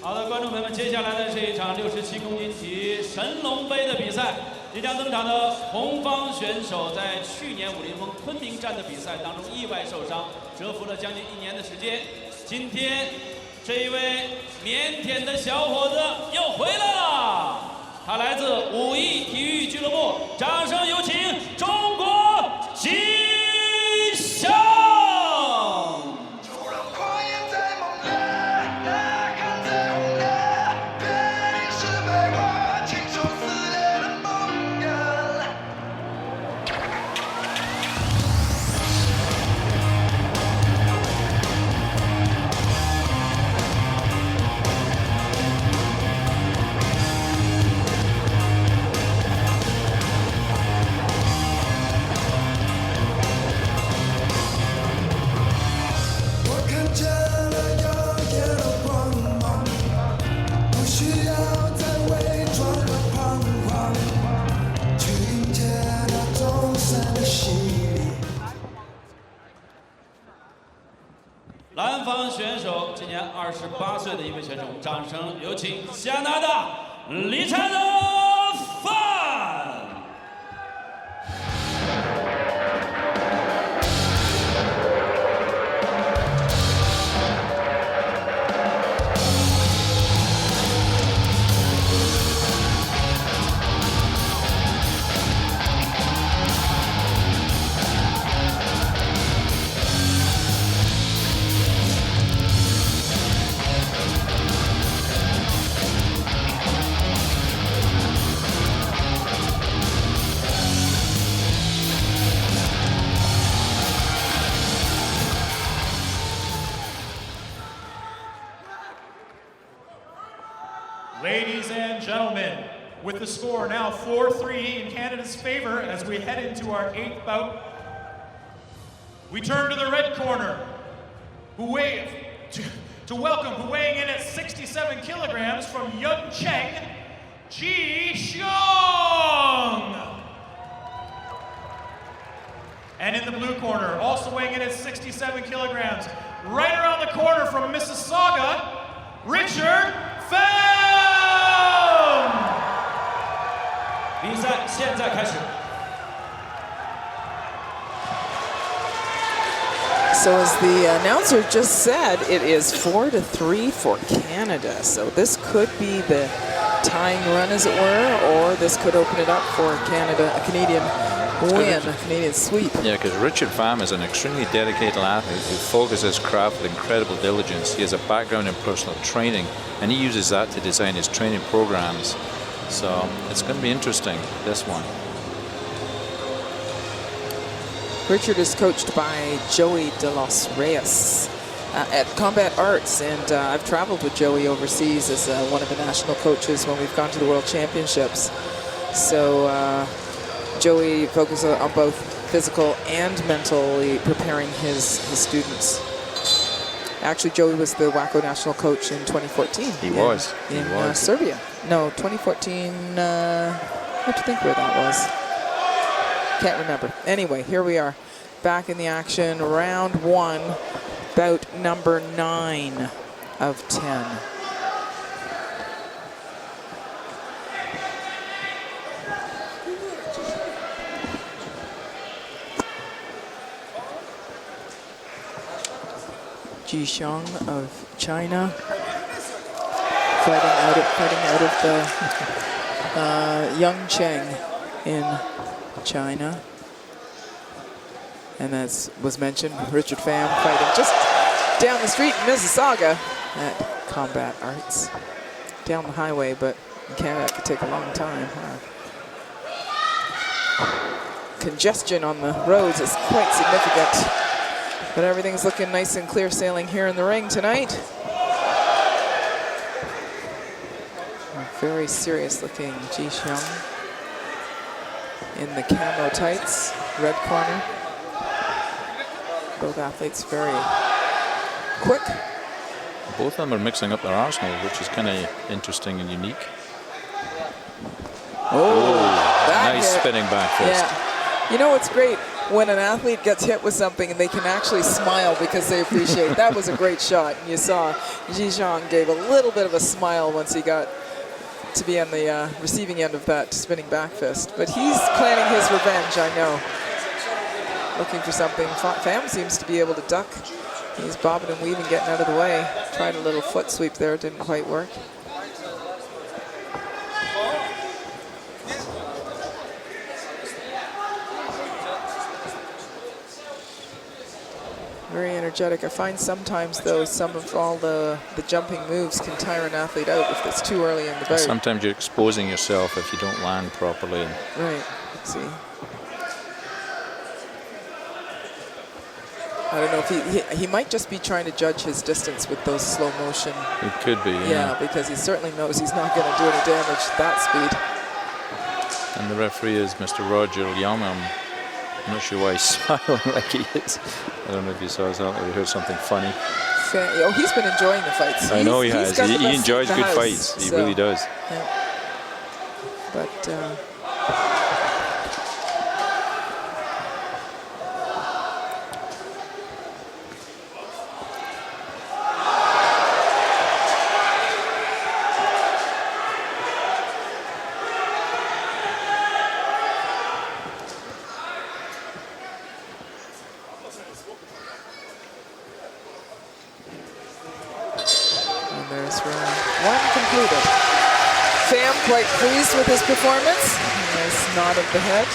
好的，观众朋友们，接下来呢是一场67公斤级神龙杯的比赛。即将登场的红方选手在去年武林风昆明站的比赛当中意外受伤，蛰伏了将近1年的时间。今天这一位腼腆的小伙子又回来了，他来自武艺体育俱乐部，掌声有请中国吉祥。 蓝方选手今年28岁的一位选手，掌声有请加拿大理查德·范。 Ladies and gentlemen, with the score now 4-3 in Canada's favor as we head into our 8th bout, we turn to the red corner, who weighing in at 67 kilograms from Yuncheng, Ji Xiong. And in the blue corner, also weighing in at 67 kilograms, right around the corner from Mississauga, Richard Pham. 比赛现在开始。 So as the announcer just said, it is 4-3 for Canada. So this could be the tying run, as it were, or this could open it up for Canada, a Canadian win, a Canadian sweep. Yeah, because Richard Pham is an extremely dedicated athlete who focuses his craft with incredible diligence. He has a background in personal training, and he uses that to design his training programs. So it's going to be interesting, this one. Richard is coached by Joey De Los Reyes at Combat Arts, and I've traveled with Joey overseas as one of the national coaches when we've gone to the World Championships. So Joey focuses on both physical and mentally preparing his students. Actually, Joey was the Wako national coach in 2014. He was. In Serbia. No, 2014, I have to think where that was. Can't remember. Anyway, here we are, back in the action, round 1, bout number 9 of 10. Ji Xiong of China, fighting out of the Yuncheng in China. And as was mentioned, Richard Pham fighting just down the street in Mississauga at Combat Arts. Down the highway, but in Canada it could take a long time. Congestion on the roads is quite significant. But everything's looking nice and clear sailing here in the ring tonight. A very serious looking Ji Xiong in the camo tights, red corner. Both athletes very quick. Both of them are mixing up their arsenal, which is kind of interesting and unique. Oh, nice hit. spinning back fist. Yeah. You know what's great? when an athlete gets hit with something and they can actually smile because they appreciate. That was a great shot. And you saw Zhishang gave a little bit of a smile once he got to be on the receiving end of that spinning back fist. But he's planning his revenge, I know. Looking for something. Pham seems to be able to duck. He's bobbing and weaving, getting out of the way. Tried a little foot sweep there, didn't quite work. Very energetic. I find sometimes, though, some of all the jumping moves can tire an athlete out if it's too early in the bout. Sometimes you're exposing yourself if you don't land properly. Right. Let's see. I don't know if he might just be trying to judge his distance with those slow motion. It could be, yeah. Because he certainly knows he's not going to do any damage at that speed. And the referee is Mr. Roger Young. I'm not sure why he's smiling like he is. I don't know if you saw something or you heard something funny. Oh, he's been enjoying the fights. I know he has. He enjoys good fights. He really does. Yeah. But Pham quite pleased with his performance. Nice nod of the head.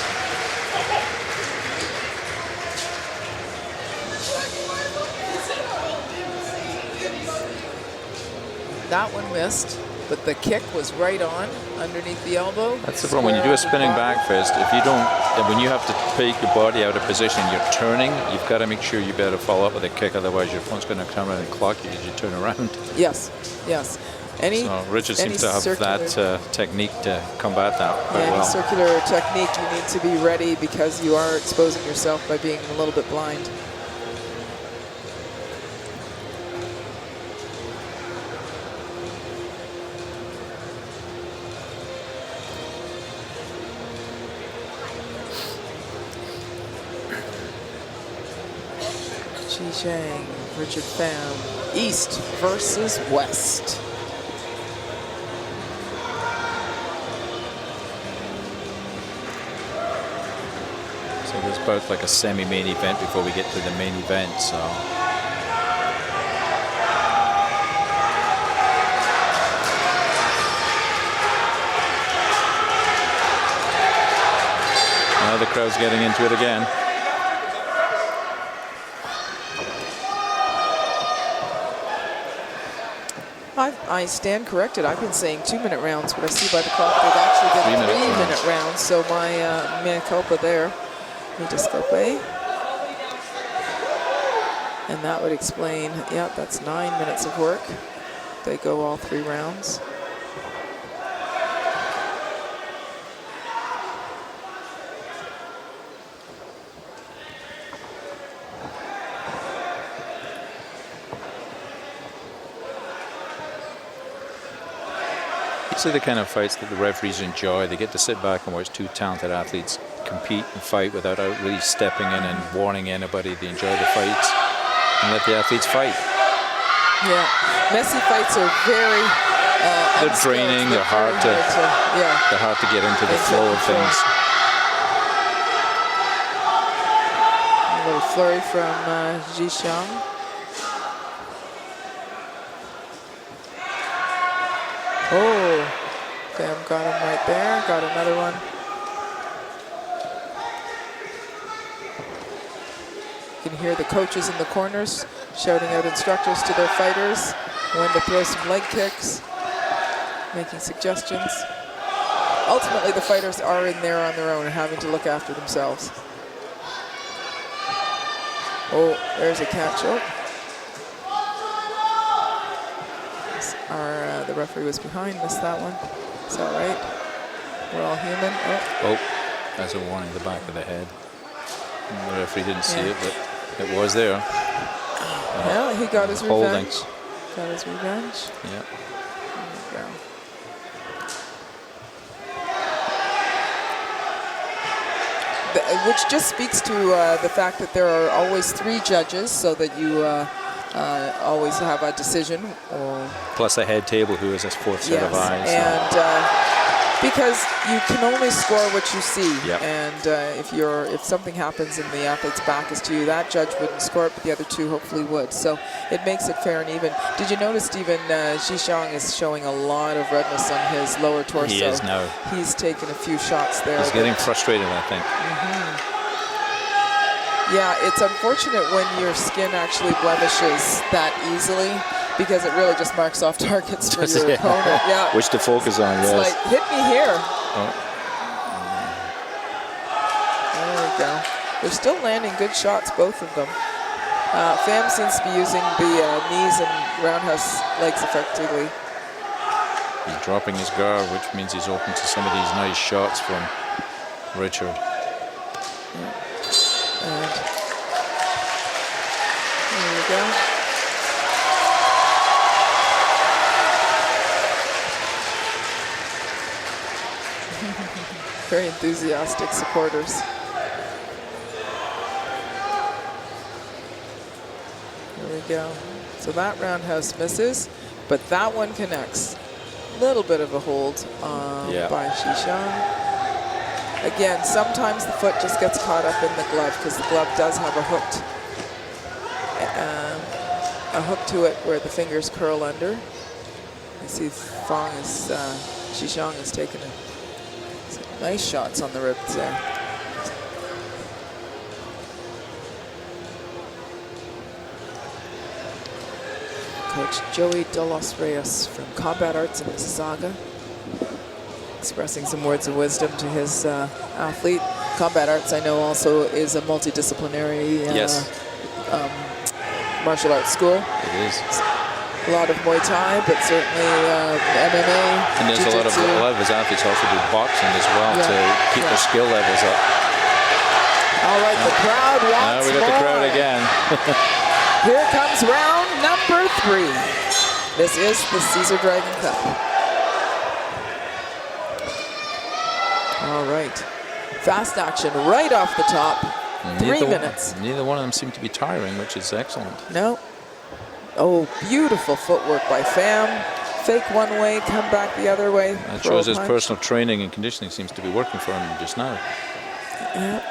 That one missed, but the kick was right on underneath the elbow. That's the problem. When you do a spinning back fist, if you don't, when you have to take your body out of position, you're turning, you've got to make sure you better follow up with a kick, otherwise your opponent's going to come around and clock you as you turn around. Yes, yes. So Richard seems to have that technique to combat that very well. Any circular technique, you need to be ready because you are exposing yourself by being a little bit blind. Zhishang, Richard Pham, East versus West. So there's both like a semi-main event before we get to the main event. So now the crowd's getting into it again. I stand corrected. I've been saying 2-minute rounds, but I see by the clock they've actually been 3-minute rounds. So my mea culpa there. Disculpe. And that would explain, yeah, that's 9 minutes of work. They go all 3 rounds. These are the kind of fights that the referees enjoy. They get to sit back and watch two talented athletes compete and fight without really stepping in and warning anybody. They enjoy the fights and let the athletes fight. Yeah, messy fights are very they're draining. They're hard to they're hard to get into the flow of things. A little flurry from Zhishang. Oh, Pham got him right there. Got another one. You can hear the coaches in the corners shouting out instructions to their fighters when to throw some leg kicks, making suggestions. Ultimately, the fighters are in there on their own and having to look after themselves. Oh, there's a catch. Oh. The referee was behind, missed that one. It's all right. We're all human. Oh, that's a warning, the back of the head. And the referee didn't see it, but it was there. Well, he got his revenge. Got his revenge. Yeah. There we go. which just speaks to the fact that there are always 3 judges, so that you always have a decision. Plus a head table who is a 4th set of eyes. And because you can only score what you see. Yep. And if something happens and the athlete's back is to you, that judge wouldn't score it, but the other 2 hopefully would. So it makes it fair and even. Did you notice, Stephen, Zhishang is showing a lot of redness on his lower torso. He is now. He's taken a few shots there. He's getting frustrated, I think. Yeah, it's unfortunate when your skin actually blemishes that easily, because it really just marks off targets for your opponent. Yeah. Which to focus on, it's yes. like, hit me here. Oh. There we go. They're still landing good shots, both of them. Pham seems to be using the knees and roundhouse legs effectively. He's dropping his guard, which means he's open to some of these nice shots from Richard. Yeah. And there we go. Very enthusiastic supporters. There we go. So that roundhouse misses, but that one connects. Little bit of a hold by Zhishang. Again, sometimes the foot just gets caught up in the glove, because the glove does have a hook to it where the fingers curl under. I see Zhishang has taken some nice shots on the ribs there. Coach Joey de los Reyes from Combat Arts in Mississauga, expressing some words of wisdom to his athlete. Combat Arts, I know, also is a multidisciplinary martial arts school. It is. A lot of Muay Thai, but certainly MMA. And there's a lot of his athletes also do boxing as well to keep their skill levels up. All right, the crowd wants more. Now we got the crowd again. Here comes round number 3. This is the Caesar Dragon Cup. All right. Fast action right off the top. 3 minutes. Neither one of them seem to be tiring, which is excellent. No. Oh, beautiful footwork by Pham. Fake one way, come back the other way. That shows his personal training and conditioning seems to be working for him just now. Yeah.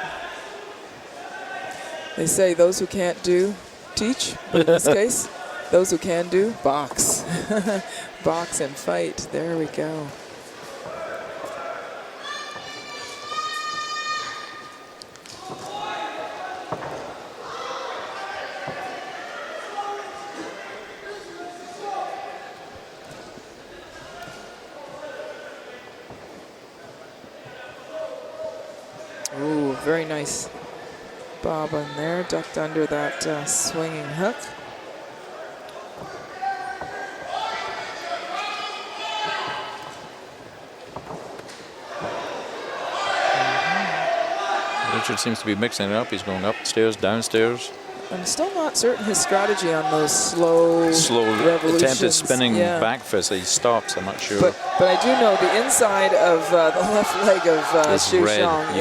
They say those who can't do, teach. But in this case, those who can do, box. Box and fight. There we go. Ooh, very nice bob on there, ducked under that swinging hook. Richard seems to be mixing it up. He's going upstairs, downstairs. I'm still not certain his strategy on those slow revolutions. Attempted spinning back fist. He stops, I'm not sure. But I do know the inside of the left leg of Zhishang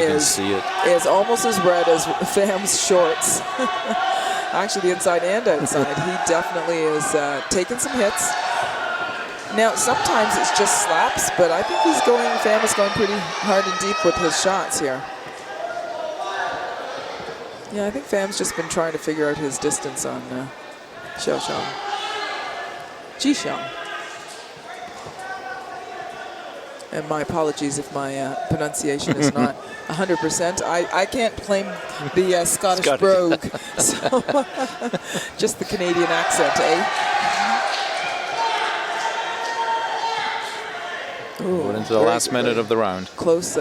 is almost as red as Pham's shorts. Actually, the inside and outside. He definitely is taking some hits. Now, sometimes it's just slaps, but I think Pham is going pretty hard and deep with his shots here. Yeah, I think Pham's just been trying to figure out his distance on Zhishang. And my apologies if my pronunciation is not 100%. I can't claim the Scottish brogue, so just the Canadian accent, eh? Ooh, we're into the last minute of the round. Close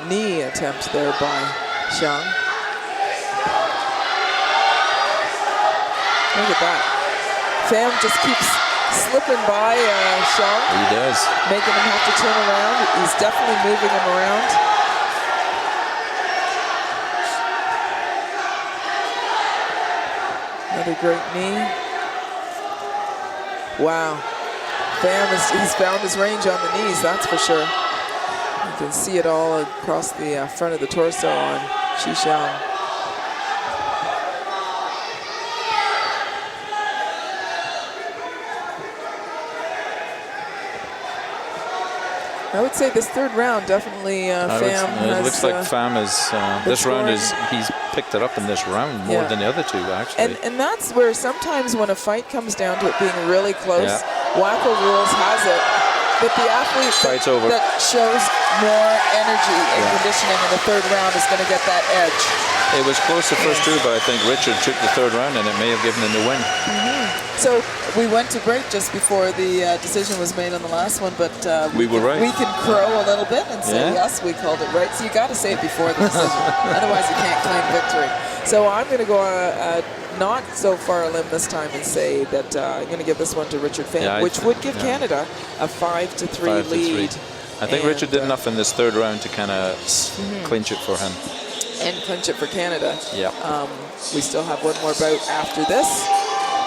knee attempt there by Shan. Look at that. Pham just keeps slipping by Shan. He does. Making him have to turn around. He's definitely moving him around. Another great knee. Wow. Pham he's found his range on the knees, that's for sure. You can see it all across the front of the torso on Xixiang. I would say this third round definitely Pham has. It looks like Pham is this round is he's picked it up in this round more than the other two actually. And that's where sometimes when a fight comes down to it being really close, Wako rules has it that the athlete that shows more energy and conditioning in the third round is going to get that edge. It was close the first two, but I think Richard took the third round and it may have given him the win. So we went to break just before the decision was made on the last one, but we were right. We can crow a little bit and say, yes, we called it right. So you got to say it before the decision. Otherwise you can't claim victory. So I'm going to go not so far a limb this time and say that I'm going to give this one to Richard Pham, which would give Canada a 5-3 lead. I think Richard did enough in this third round to kind of clinch it for him. And clinch it for Canada. Yeah. We still have one more bout after this.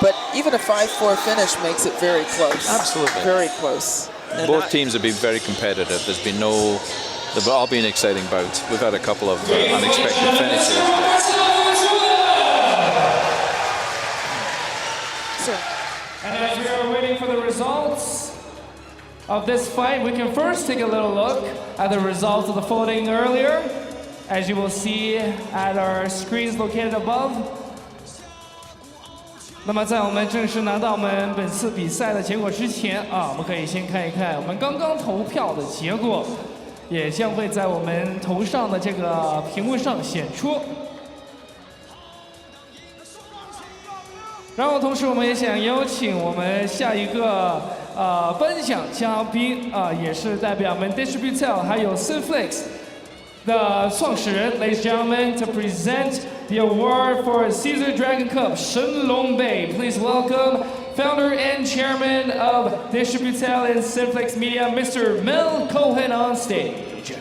But even a 5-4 finish makes it very close. Absolutely. Very close. And both teams have been very competitive. There's been they've all been exciting bouts. We've had a couple of unexpected finishes. And as we are waiting for the results of this fight, we can first take a little look at the results of the voting earlier. As you will see at our screens located above. 那么在我们正式拿到我们本次比赛的结果之前我们可以先看一看我们刚刚投票的结果，也将会在我们头上的这个屏幕上显出。然后同时我们也想邀请我们下一个颁奖嘉宾也是代表我们 Distributel 还有 XINFLIX 的创始人 ，Ladies and gentlemen, to present the award for Caesar Dragon Cup Shen Longbei. Please welcome founder and chairman of Distributel and XINFLIX Media, Mr. Mel Cohen on stage.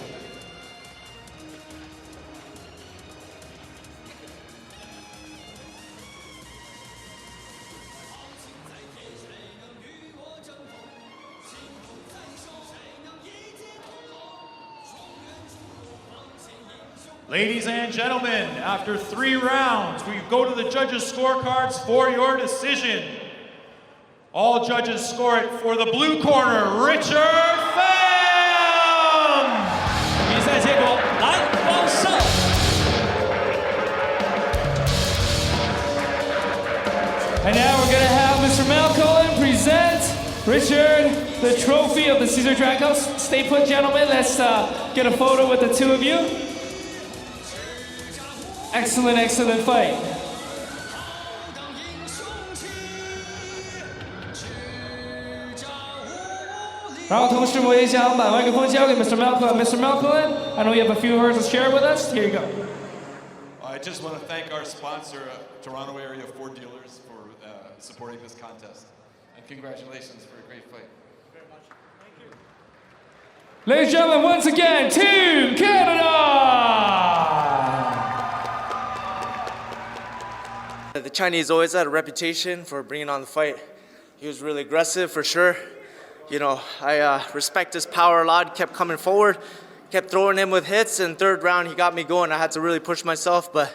Ladies and gentlemen, after 3 rounds, we go to the judges' scorecards for your decision. All judges score it for the blue corner, Richard Pham! 比赛结果，蓝方胜。And now we're going to have Mr. Mel Cohen present Richard the trophy of the Caesar Dragon Cup. Stay put, gentlemen. Let's get a photo with the two of you. Excellent, excellent fight. Mr. Melcoin, I know you have a few words to share with us. Here you go. I just want to thank our sponsor, Toronto Area Ford Dealers, for supporting this contest. And congratulations for a great fight. Thank you very much. Thank you. Ladies and gentlemen, once again, Team Canada! The Chinese always had a reputation for bringing on the fight. He was really aggressive for sure. You know, I respect his power a lot. Kept coming forward, kept throwing him with hits, and third round he got me going. I had to really push myself, but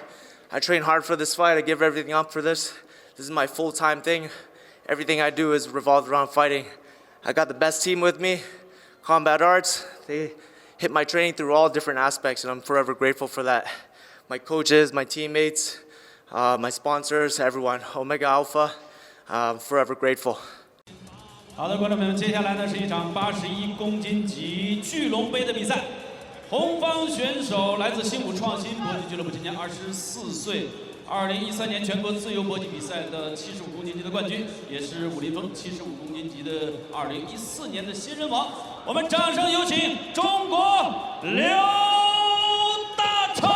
I trained hard for this fight. I give everything up for this. This is my full-time thing. Everything I do is revolved around fighting. I got the best team with me, Combat Arts. They hit my training through all different aspects, and I'm forever grateful for that. My coaches, my teammates, my sponsors, everyone, Omega Alpha, I'm forever grateful. 好的，观众朋友们，接下来呢是一场81公斤级巨龙杯的比赛。红方选手来自新武创新搏击俱乐部，今年24岁，2013年全国自由搏击比赛的75公斤级的冠军，也是武林风75公斤级的2014年的新人王。我们掌声有请中国刘大成。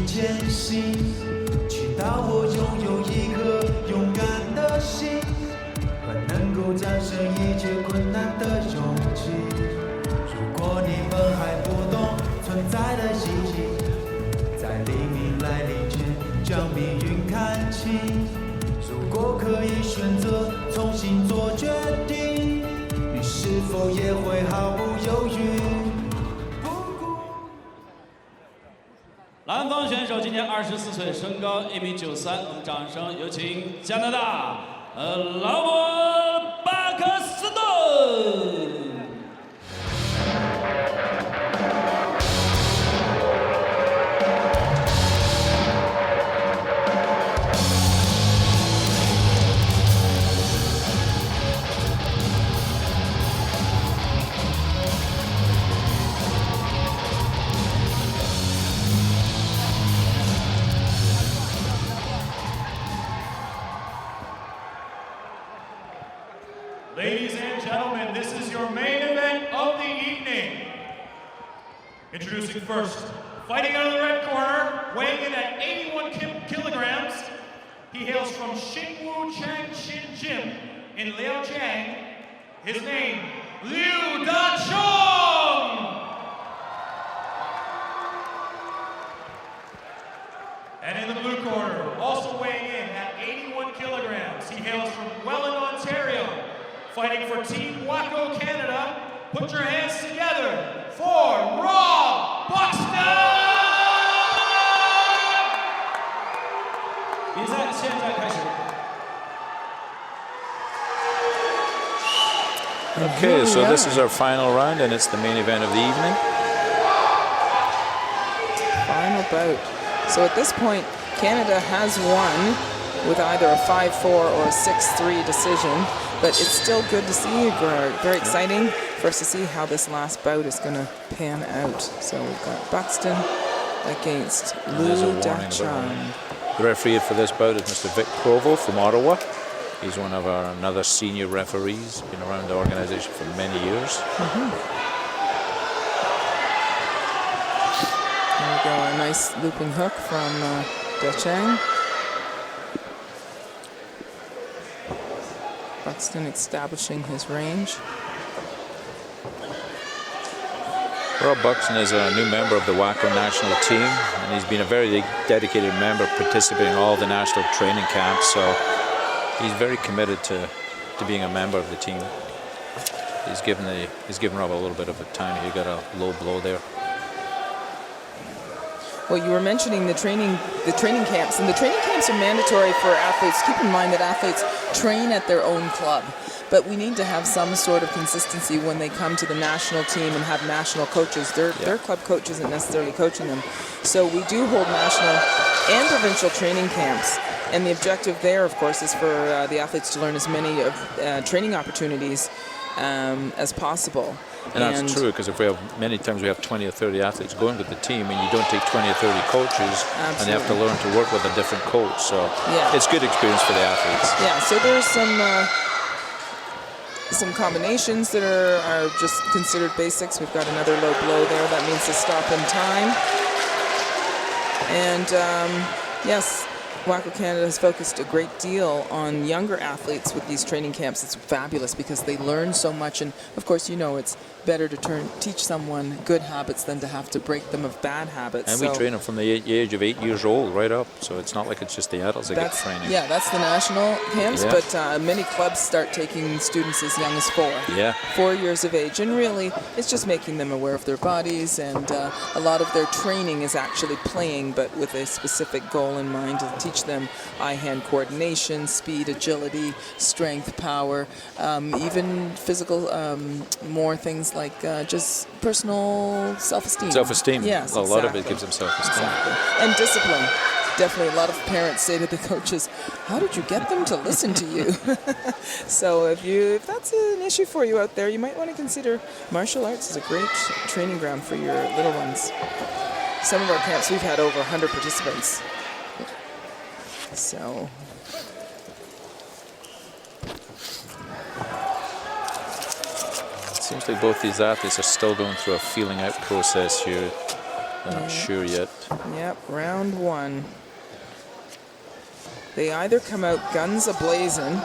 前行，直到我拥有一颗勇敢的心，和能够战胜一切困难的勇气。如果你们还不懂存在的意义，在黎明来临前将命运看清。如果可可以选择重新做决定，你是否也会毫不犹豫？南方选手今年24岁，身高1.93米，我们掌声有请加拿大劳勃巴克斯顿。Ladies and gentlemen, this is your main event of the evening. Introducing first, fighting out of the red corner, weighing in at 81 kilograms. He hails from Xinwu Changshin Gym in Liaojiang. His name, Liu Dachong. And in the blue corner, also weighing in at 81 kilograms, he hails from Welland, Ontario. Fighting for Team Wako Canada, put your hands together for Rob Baxter! 比赛现在开始。 Okay, so this is our final round, and it's the main event of the evening. Final bout. So at this point, Canada has won with either a 5-4 or a 6-3 decision. But it's still good to see, very exciting for us to see how this last bout is going to pan out. So we've got Baxter against Liu Dachong. The referee for this bout is Mr. Vic Provo from Ottawa. He's one of another senior referees, been around the organization for many years. There we go, a nice looping hook from Dachong. Buxton establishing his range. Rob Buxton is a new member of the Wako national team, and he's been a very dedicated member, participating in all the national training camps. So he's very committed to being a member of the team. He's given Rob a little bit of a time. He got a low blow there. Well, you were mentioning the training camps, and the training camps are mandatory for athletes. Keep in mind that athletes train at their own club, but we need to have some sort of consistency when they come to the national team and have national coaches. Their club coach isn't necessarily coaching them. So we do hold national and provincial training camps, and the objective there, of course, is for the athletes to learn as many training opportunities as possible. And that's true, because many times we have 20 or 30 athletes going with the team, and you don't take 20 or 30 coaches, and they have to learn to work with a different coach. So it's good experience for the athletes. Yeah, so there's some combinations that are just considered basics. We've got another low blow there. That means to stop in time. And yes, Wako Canada has focused a great deal on younger athletes with these training camps. It's fabulous because they learn so much, and of course, you know, it's better to teach someone good habits than to have to break them of bad habits. And we train them from the age of 8 years old right up, so it's not like it's just the adults that get training. Yeah, that's the national camps, but many clubs start taking students as young as 4. Yeah. 4 years of age, and really, it's just making them aware of their bodies, and a lot of their training is actually playing, but with a specific goal in mind to teach them eye-hand coordination, speed, agility, strength, power, even physical, more things like just personal self-esteem. Self-esteem. Yes, a lot of it gives them self-esteem. Exactly. And discipline. Definitely a lot of parents say to the coaches, how did you get them to listen to you? So if that's an issue for you out there, you might want to consider martial arts is a great training ground for your little ones. Some of our camps, we've had over 100 participants. So it seems like both these athletes are still going through a feeling out process here. They're not sure yet. Yep, round 1. They either come out guns a-blazing,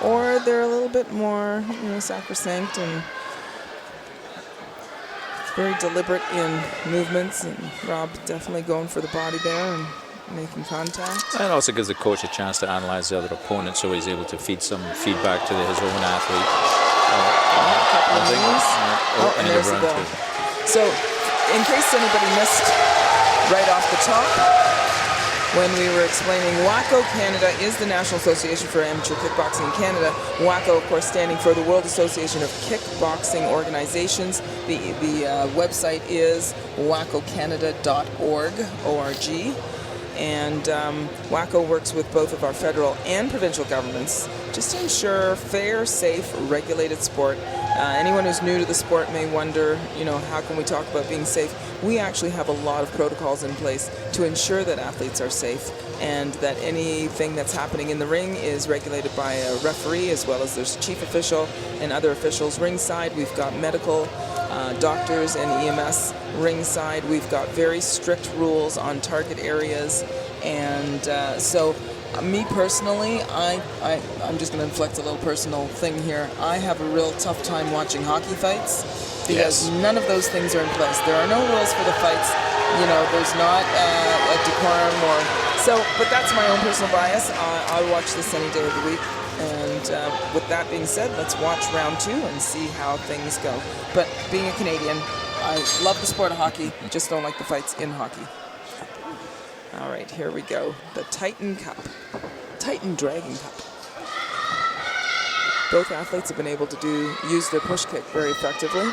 or they're a little bit more, sacrosanct and very deliberate in movements. And Rob definitely going for the body there and making contact. And also gives the coach a chance to analyze the other opponent, so he's able to feed some feedback to his own athlete. A couple of knees. And there's the bell. So, in case anybody missed right off the top, when we were explaining, Wako Canada is the National Association for Amateur Kickboxing in Canada. Wako, of course, standing for the World Association of Kickboxing Organizations. The website is wacocanada.org, O-R-G. And Wako works with both of our federal and provincial governments just to ensure fair, safe, regulated sport. Anyone who's new to the sport may wonder, you know, how can we talk about being safe? We actually have a lot of protocols in place to ensure that athletes are safe and that anything that's happening in the ring is regulated by a referee, as well as there's chief official and other officials ringside. We've got medical doctors and EMS ringside. We've got very strict rules on target areas. And so me personally, I'm just going to inflict a little personal thing here. I have a real tough time watching hockey fights because none of those things are in place. There are no rules for the fights. You know, there's not a decorum or so. But that's my own personal bias. I watch this any day of the week. And with that being said, let's watch round 2 and see how things go. But being a Canadian, I love the sport of hockey. Just don't like the fights in hockey. All right, here we go. The Titan Cup. Titan Dragon Cup. Both athletes have been able to use their push kick very effectively.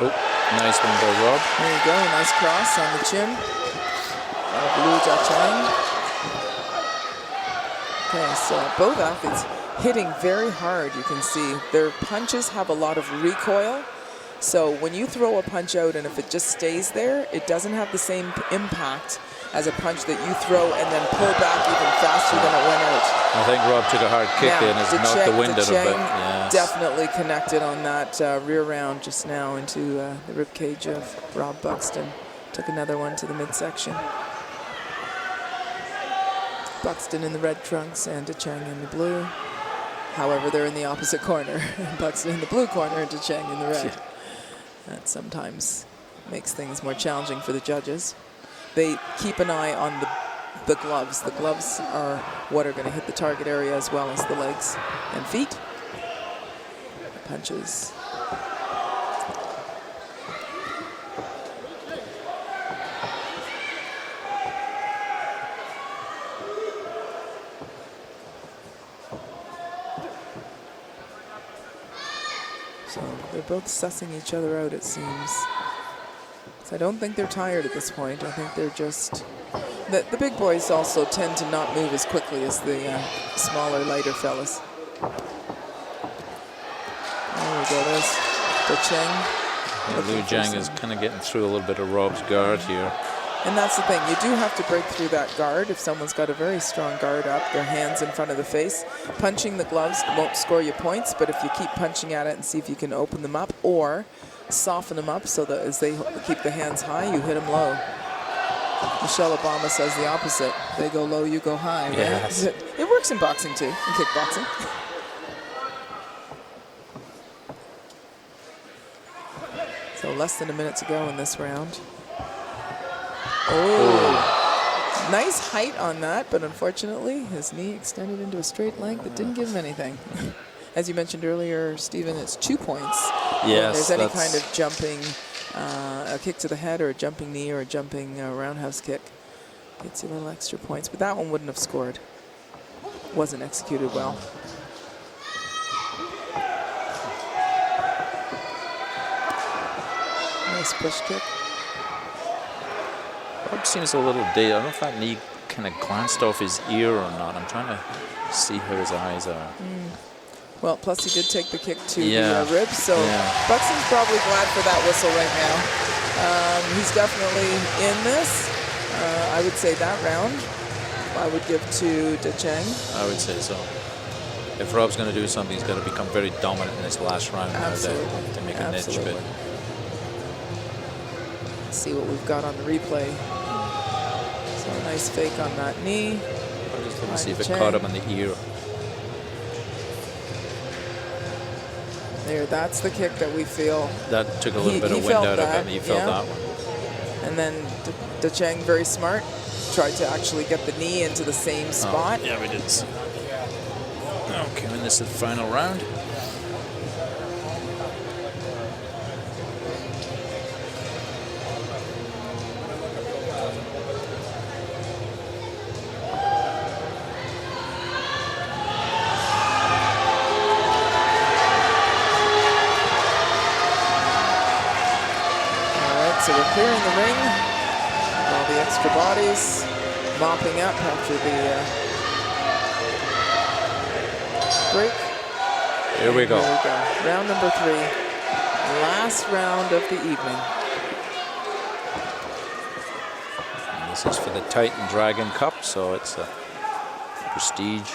Oh, nice one by Rob. There you go, nice cross on the chin of Liu Jiacheng. Okay, so both athletes hitting very hard, you can see. Their punches have a lot of recoil. So when you throw a punch out and if it just stays there, it doesn't have the same impact as a punch that you throw and then pull back even faster than it went out. I think Rob took a hard kick and has knocked the wind out of it. Yes. Definitely connected on that rear round just now into the rib cage of Rob Buxton. Took another one to the midsection. Buxton in the red trunks and Jiacheng in the blue. However, they're in the opposite corner. Buxton in the blue corner and Jiacheng in the red. That sometimes makes things more challenging for the judges. They keep an eye on the gloves. The gloves are what are going to hit the target area as well as the legs and feet. Punches. So they're both sussing each other out, it seems. So I don't think they're tired at this point. I think they're just... The big boys also tend to not move as quickly as the smaller, lighter fellas. There we go, there's Jiacheng. Liu Jiang is kind of getting through a little bit of Rob's guard here. And that's the thing, you do have to break through that guard. If someone's got a very strong guard up, their hands in front of the face, punching the gloves won't score you points, but if you keep punching at it and see if you can open them up or soften them up so that as they keep the hands high, you hit them low. Michelle Obama says the opposite. They go low, you go high. Right? Yes. It works in boxing too, in kickboxing. So less than a minute to go in this round. Oh, nice height on that, but unfortunately his knee extended into a straight leg that didn't give him anything. As you mentioned earlier, Stephen, it's 2 points. Yes, when there's any kind of jumping, a kick to the head or a jumping knee or a jumping roundhouse kick. Gets you a little extra points, but that one wouldn't have scored. Wasn't executed well. Nice push kick. Rob seems a little dazed. I don't know if that knee kind of glanced off his ear or not. I'm trying to see how his eyes are. Well, plus he did take the kick to the ribs, so Buxton's probably glad for that whistle right now. He's definitely in this. I would say that round I would give to Jiacheng. I would say so. If Rob's going to do something, he's got to become very dominant in this last round to make a niche. But let's see what we've got on the replay. So a nice fake on that knee. I'll just let me see if it caught him in the ear. There, that's the kick that we feel. That took a little bit of wind out of him. He felt that one. And then De Cheng, very smart, tried to actually get the knee into the same spot. Oh, yeah, we didn't see. Okay, and this is the final round. So we're clearing the ring, all the extra bodies, mopping up after the break. Here we go. There we go. Round number 3, last round of the evening. And this is for the Titan Dragon Cup, so it's a prestige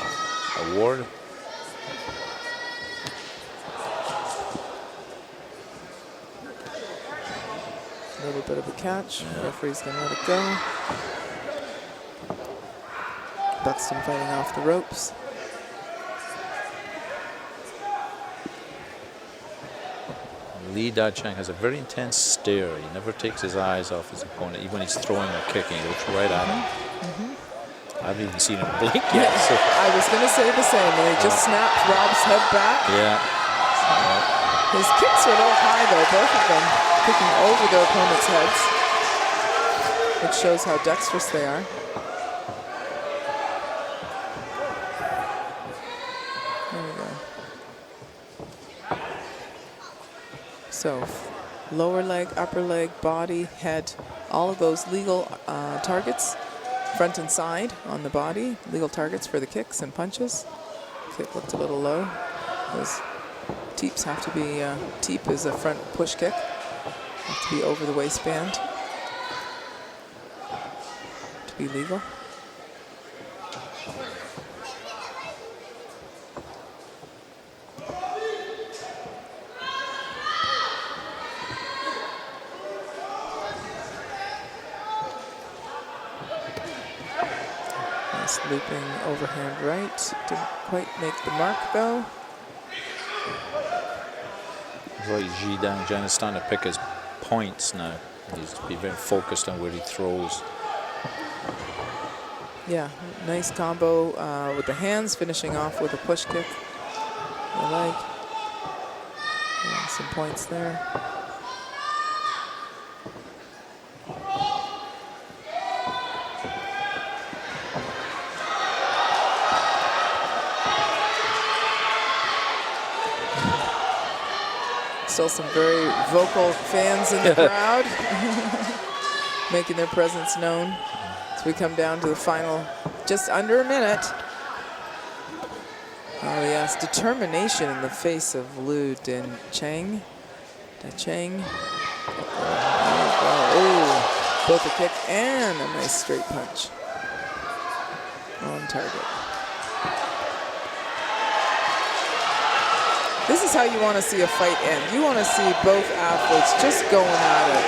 award. A little bit of a catch. The referee's going to let it go. Buxton fighting off the ropes. Li Dacheng has a very intense stare. He never takes his eyes off his opponent, even when he's throwing or kicking. He looks right at him. I haven't even seen him blink yet. So. I was going to say the same. And he just snapped Rob's head back. Yeah. His kicks are a little high, though, both of them, kicking over their opponents' heads, which shows how dexterous they are. There we go. So, lower leg, upper leg, body, head, all of those legal targets, front and side on the body, legal targets for the kicks and punches. Kick looked a little low. Those teeps have to be, teep is a front push kick, have to be over the waistband to be legal. Nice looping overhand right, didn't quite make the mark though. Like Zhidang Zhen is starting to pick his points now. He's to be very focused on where he throws. Yeah, nice combo with the hands, finishing off with a push kick. I like. Yeah, some points there. Still some very vocal fans in the crowd, making their presence known as we come down to the final, just under a minute. Oh yes, determination in the face of Liu Dacheng. Oh, both a kick and a nice straight punch on target. This is how you want to see a fight end. You want to see both athletes just going at it.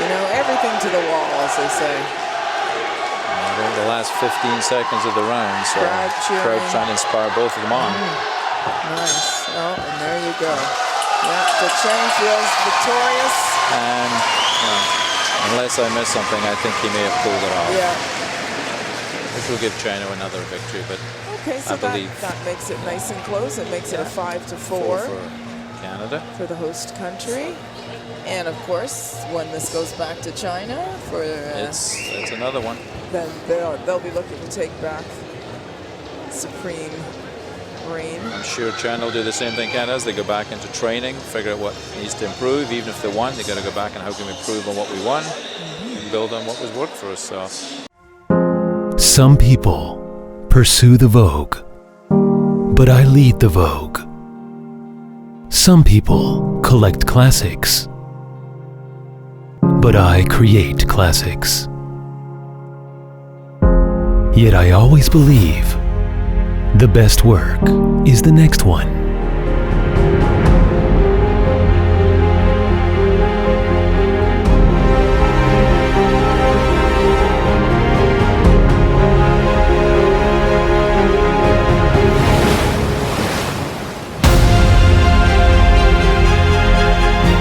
You know, everything to the wall, as they say. The last 15 seconds of the round, so crowd trying to inspire both of them on. Nice. Oh, and there you go. Yeah, the Cheng feels victorious. And unless I miss something, I think he may have pulled it off. Yeah. Which will give China another victory, but okay, so that makes it nice and close. It makes it a 5-4 for Canada, for the host country. And of course, when this goes back to China for it's another one. Then they'll be looking to take back supreme reign. I'm sure China will do the same thing Canada does. They go back into training, figure out what needs to improve. Even if they won, they got to go back and how can we improve on what we won and build on what was worked for us. So. Some people pursue the vogue, but I lead the vogue. Some people collect classics, but I create classics. Yet I always believe the best work is the next one.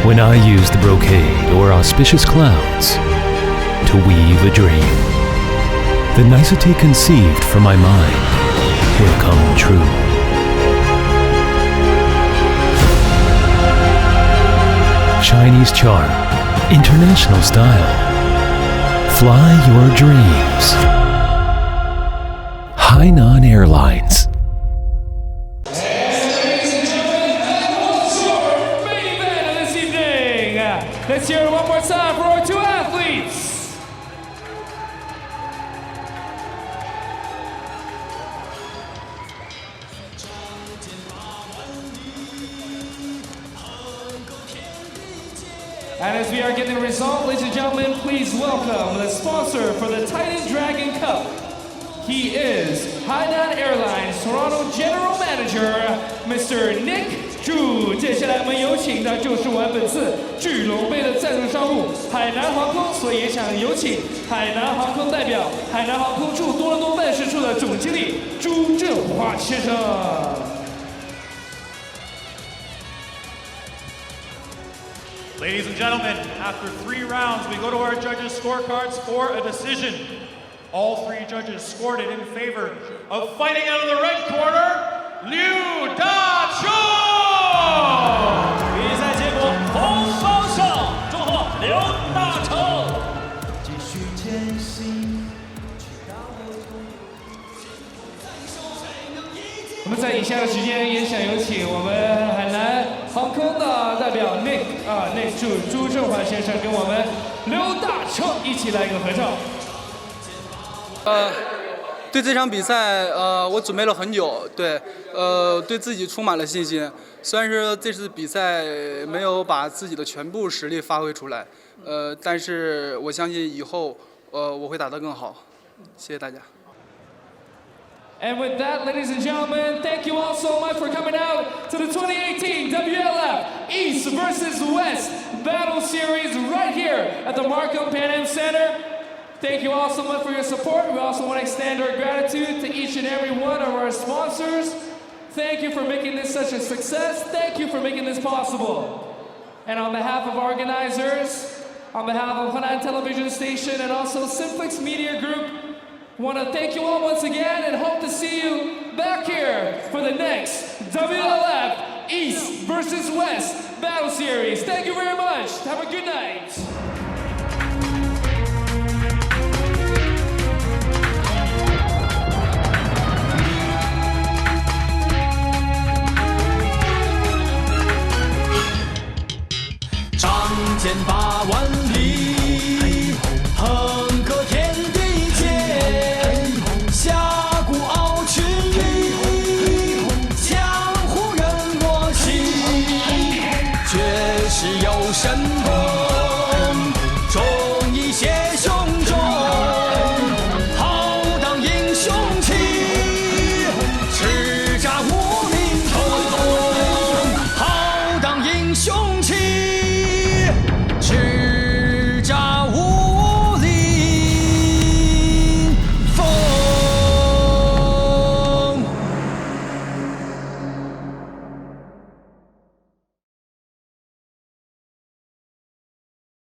when I use the brocade or auspicious clouds to weave a dream. The nicety conceived for my mind will come true. Chinese charm, international style. Fly your dreams. Henan Airlines. Let's hear it one more time for our two athletes. And as we are getting the result, ladies and gentlemen, please welcome the sponsor for the Titan Dragon Cup. He is Henan Airlines Toronto General Manager, Mr. Nick。 接下来我们有请的就是我们本次巨龙杯的赞助商务海南航空，所以也想有请海南航空代表海南航空驻多伦多办事处的总经理朱振华先生。Ladies and gentlemen, after 3 rounds, we go to our judges' scorecards for a decision. All 3 judges scored it in favor of fighting out of the red corner, Liu Da-Chong! 比赛结果，红方胜，祝贺刘大成。继续前行。我们在以下的时间也想有请我们海南航空的代表 Nick 朱振华先生跟我们刘大成一起来一个合照。对这场比赛，我准备了很久，对自己充满了信心。虽然是这次比赛没有把自己的全部实力发挥出来，但是我相信以后，我会打得更好。谢谢大家。 And with that, ladies and gentlemen, thank you all so much for coming out to the 2018 WLF East versus West Battle Series right here at the Markham PanAM Center. Thank you all so much for your support. We also want to extend our gratitude to each and every one of our sponsors. Thank you for making this such a success. Thank you for making this possible. And on behalf of organizers, on behalf of Henan Television Station and also XINFLIX Media Group, want to thank you all once again and hope to see you back here for the next WLF East versus West Battle Series. Thank you very much. Have a good night.